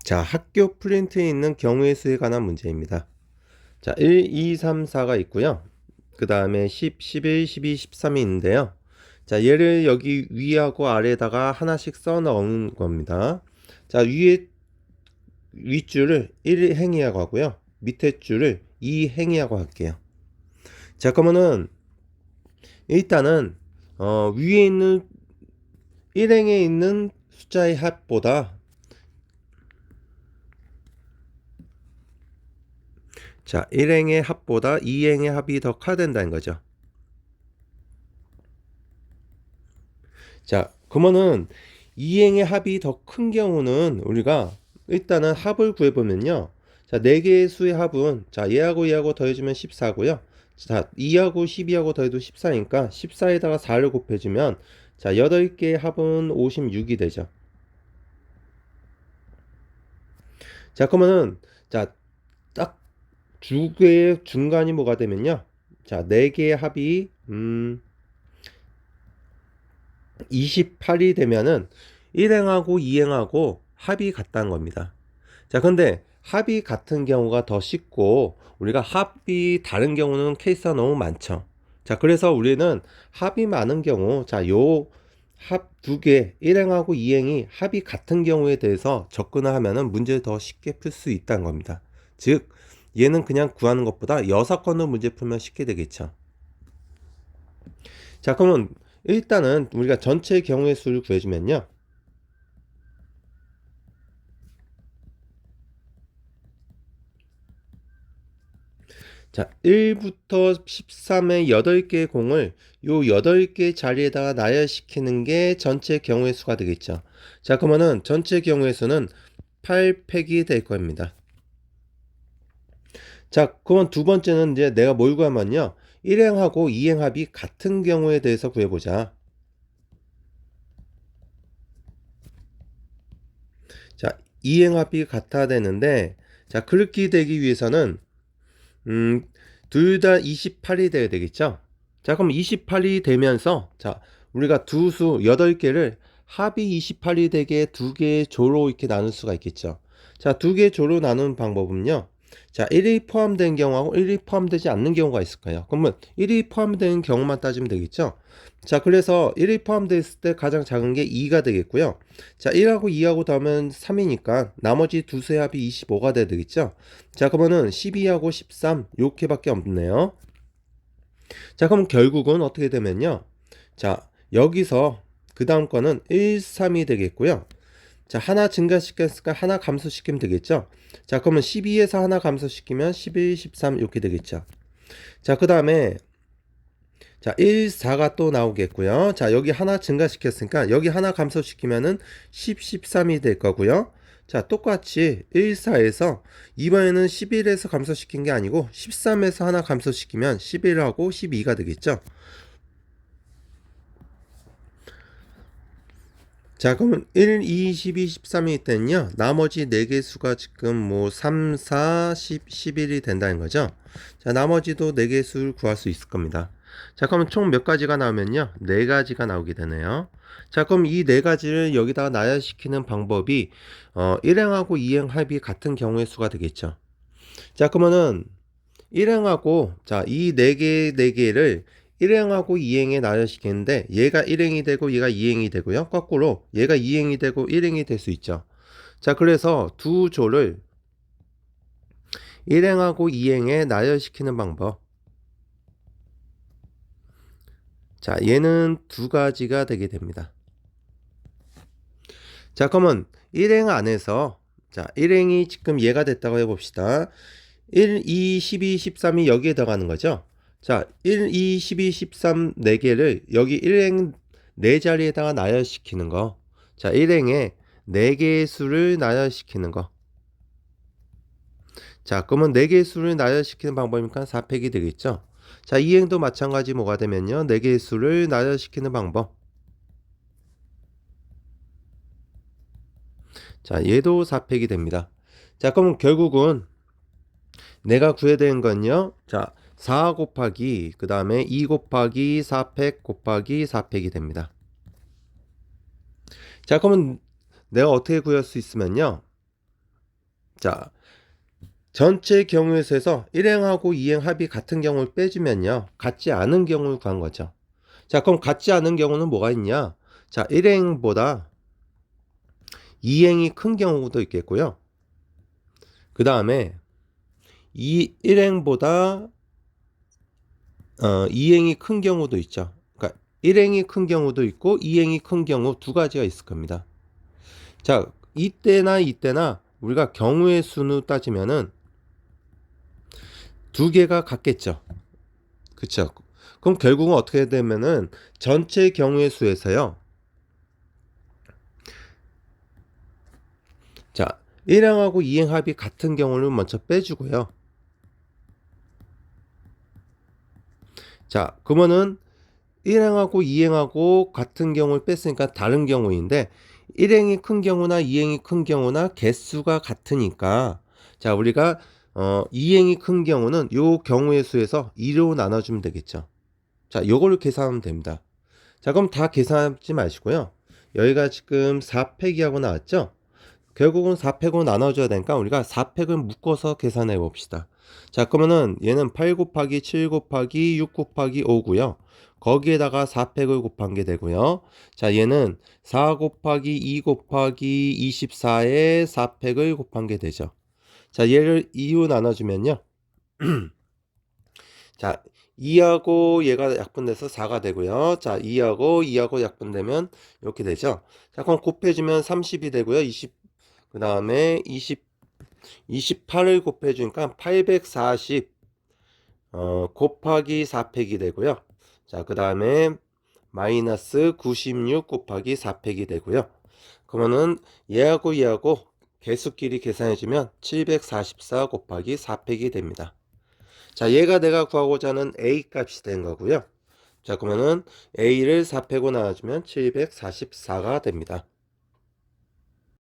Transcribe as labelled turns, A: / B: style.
A: 자, 학교 프린트에 있는 경우의 수에 관한 문제입니다. 자, 1, 2, 3, 4가 있고요. 그 다음에 10, 11, 12, 13이 있는데요. 자, 얘를 여기 위하고 아래에다가 하나씩 써 넣은 겁니다. 자, 윗줄을 1 행이라고 하고요. 밑에 줄을 2 행이라고 할게요. 자, 그러면은 일단은 위에 있는 1행에 있는 숫자의 합보다, 자, 1행의 합보다 2행의 합이 더 커야 된다는 거죠. 자, 그러면은 2행의 합이 더 큰 경우는 우리가 일단은 합을 구해보면요. 자, 4개의 수의 합은, 자, 얘하고 더해주면 14고요. 자, 2하고 12하고 더해도 14니까 14에다가 4를 곱해주면, 자, 8개의 합은 56이 되죠. 자, 그러면은, 자, 딱 두 개의 중간이 뭐가 되면요. 자, 4개의 합이 28이 되면은 1행하고 2행하고 합이 같다는 겁니다. 자, 근데 합이 같은 경우가 더 쉽고, 우리가 합이 다른 경우는 케이스가 너무 많죠. 자, 그래서 우리는 합이 많은 경우, 자, 요 합 두 개, 1행하고 2행이 합이 같은 경우에 대해서 접근을 하면은 문제를 더 쉽게 풀 수 있다는 겁니다. 즉, 얘는 그냥 구하는 것보다 6건으로 문제 풀면 쉽게 되겠죠. 자, 그러면 일단은 우리가 전체 경우의 수를 구해주면요. 자, 1부터 13의 8개의 공을 요 8개 자리에다가 나열시키는 게 전체 경우의 수가 되겠죠. 자, 그러면은 전체 경우의 수는 8팩이 될 겁니다. 자, 그러면 두 번째는 이제 내가 뭘 구하면요. 1행하고 2행 합이 같은 경우에 대해서 구해보자. 자, 2행 합이 같아야 되는데, 자, 그렇게 되기 위해서는 둘 다 28이 돼야 되겠죠? 자, 그럼 28이 되면서, 자, 우리가 두 수 8개를 합이 28이 되게 두 개의 조로 이렇게 나눌 수가 있겠죠. 자, 두 개의 조로 나누는 방법은요. 자, 1이 포함된 경우하고 1이 포함되지 않는 경우가 있을 거예요. 그러면 1이 포함된 경우만 따지면 되겠죠. 자, 그래서 1이 포함됐을 때 가장 작은 게 2가 되겠고요. 자, 1하고 2하고 더하면 3이니까 나머지 두 수의 합이 25가 돼야 되겠죠. 자, 그러면은 12하고 13 요렇게밖에 없네요. 자, 그럼 결국은 어떻게 되면요. 자, 여기서 그 다음 거는 1, 3이 되겠고요. 자, 하나 증가시켰으니까 하나 감소시키면 되겠죠. 자, 그러면 12에서 하나 감소시키면 11, 13 이렇게 되겠죠. 자, 그 다음에 자, 1, 4가 또 나오겠고요. 자, 여기 하나 증가시켰으니까 여기 하나 감소시키면은 10, 13이 될 거고요. 자, 똑같이 1, 4에서 이번에는 11에서 감소시킨 게 아니고 13에서 하나 감소시키면 11하고 12가 되겠죠. 자, 그러면 1, 2, 12, 13이 있다면요. 나머지 4개 수가 지금 뭐 3, 4, 10, 11이 된다는 거죠. 자, 나머지도 4개 수를 구할 수 있을 겁니다. 자, 그럼 총 몇 가지가 나오면요. 4가지가 나오게 되네요. 자, 그럼 이 4가지를 여기다가 나열시키는 방법이 1행하고 2행 합이 같은 경우의 수가 되겠죠. 자, 그러면은 1행하고 자, 이 4개를 1행하고 2행에 나열시키는데 얘가 1행이 되고 얘가 2행이 되고요. 거꾸로 얘가 2행이 되고 1행이 될 수 있죠. 자, 그래서 두 조를 1행하고 2행에 나열시키는 방법. 자, 얘는 두 가지가 되게 됩니다. 자, 그러면 1행 안에서 자, 1행이 지금 얘가 됐다고 해봅시다. 1, 2, 12, 13이 여기에 들어가는 거죠. 자, 1, 2, 12, 13 4개를 여기 1행 4자리에다가 나열시키는 거. 자, 1행에 4개의 수를 나열시키는 거. 자, 그러면 4개의 수를 나열시키는 방법이니까 4팩이 되겠죠. 자, 2행도 마찬가지 뭐가 되면요. 4개의 수를 나열시키는 방법. 자, 얘도 4팩이 됩니다. 자, 그러면 결국은 내가 구해야 되는 건요. 자, 4 곱하기 그 다음에 2 곱하기 4팩 곱하기 4팩이 됩니다. 자, 그러면 내가 어떻게 구할 수 있으면요. 자, 전체 경우의 수에서 일행하고 이행 합이 같은 경우를 빼주면요. 같지 않은 경우를 구한 거죠. 자, 그럼 같지 않은 경우는 뭐가 있냐? 자, 일행보다 이행이 큰 경우도 있겠고요. 그 다음에 이 일행보다 이행이 큰 경우도 있죠. 그러니까 일행이 큰 경우도 있고 이행이 큰 경우 두 가지가 있을 겁니다. 자, 이때나 우리가 경우의 수로 따지면은 두 개가 같겠죠. 그쵸? 그럼 결국은 어떻게 되면은 전체 경우의 수에서요. 자, 일행하고 이행 합이 같은 경우를 먼저 빼주고요. 자, 그러면은 일행하고 이행하고 같은 경우를 뺐으니까 다른 경우인데 일행이 큰 경우나 이행이 큰 경우나 개수가 같으니까 자, 우리가 이행이 큰 경우는 요 경우의 수에서 2로 나눠주면 되겠죠. 자, 요거를 계산하면 됩니다. 자, 그럼 다 계산하지 마시고요. 여기가 지금 4팩이하고 나왔죠? 결국은 4팩으로 나눠줘야 되니까 우리가 4팩을 묶어서 계산해 봅시다. 자, 그러면은 얘는 8 곱하기 7 곱하기 6 곱하기 5고요. 거기에다가 4팩을 곱한 게 되고요. 자, 얘는 4 곱하기 2 곱하기 24에 4팩을 곱한 게 되죠. 자, 얘를 2로 나눠주면요. 자, 2하고 얘가 약분돼서 4가 되고요. 자, 2하고 약분되면 이렇게 되죠. 자, 그럼 곱해주면 30이 되고요. 그 다음에 28을 곱해주니까 840 곱하기 4팩이 되고요. 자, 그 다음에 마이너스 96 곱하기 4팩이 되고요. 그러면은 얘하고 개수끼리 계산해주면 744 곱하기 4팩이 됩니다. 자, 얘가 내가 구하고자 하는 A 값이 된 거고요. 자, 그러면은 A를 4팩으로 나눠주면 744가 됩니다.